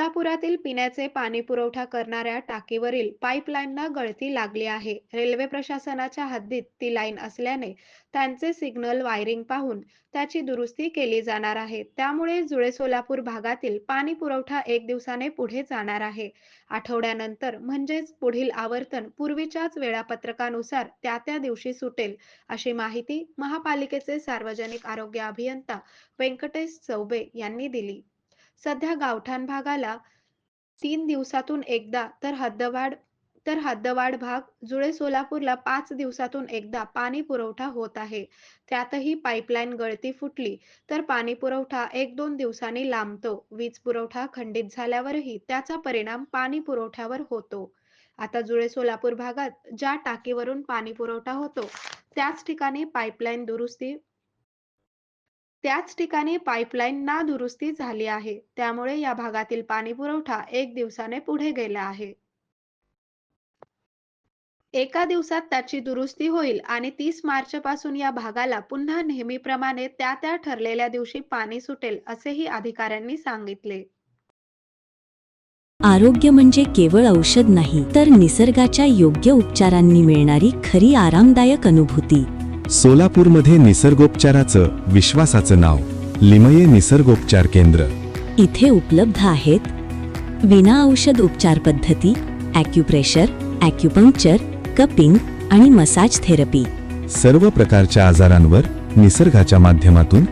सोलापुरातील पिण्याचे पाणी पुरवठा करणाऱ्या टाकीवरील पाईपलाईनना गळती लागली आहे. रेल्वे प्रशासनाच्या हद्दीत ती लाईन असल्याने त्यांचे सिग्नल वायरिंग पाहून त्याची दुरुस्ती केली जाणार आहे. त्यामुळे जुळे सोलापूर भागातील पाणी पुरवठा 1 दिवसाने पुढे जाणार आहे. आठवड्यानंतर म्हणजेच पुढील आवर्तन पूर्वीच्याच वेळापत्रकानुसार त्या दिवशी सुटेल, अशी माहिती महापालिकेचे सार्वजनिक आरोग्य अभियंता व्यंकटेश चौबे यांनी दिली. सध्या गावठाण भागाला 3 दिवसातून एकदा तर हद्दवाढ भाग जुळे सोलापूरला 5 दिवसातून एकदा पाणी पुरवठा होत आहे. त्यातही पाईपलाईन गळती फुटली तर पाणी पुरवठा 1-2 दिवसांनी लांबतो. वीज पुरवठा खंडित झाल्यावरही त्याचा परिणाम पाणी पुरवठ्यावर होतो. आता जुळे सोलापूर भागात ज्या टाकीवरून पाणी पुरवठा होतो त्याच ठिकाणी पाईपलाईन नादुरुस्ती झाली आहे. त्यामुळे या भागातील पाणी पुरवठा 1 दिवसाने पुढे गेला आहे. 1 दिवसात त्याची दुरुस्ती होईल आणि 30 मार्चपासून या भागाला पुन्हा नेहमीप्रमाणे त्या ठरलेल्या दिवशी पाणी सुटेल, असेही अधिकाऱ्यांनी सांगितले. आरोग्य म्हणजे केवळ औषध नाही, तर निसर्गाच्या योग्य उपचारांनी मिळणारी खरी आरामदायक अनुभूती. सोलापूरमध्ये निसर्गोपचाराचं विश्वासाचं नाव लिमये निसर्गोपचार केंद्र. इथे उपलब्ध आहेत विना औषध उपचार पद्धती, ॲक्युप्रेशर, ॲक्युपंक्चर, कपिंग आणि मसाज थेरपी. सर्व प्रकारच्या आजारांवर निसर्गाच्या माध्यमातून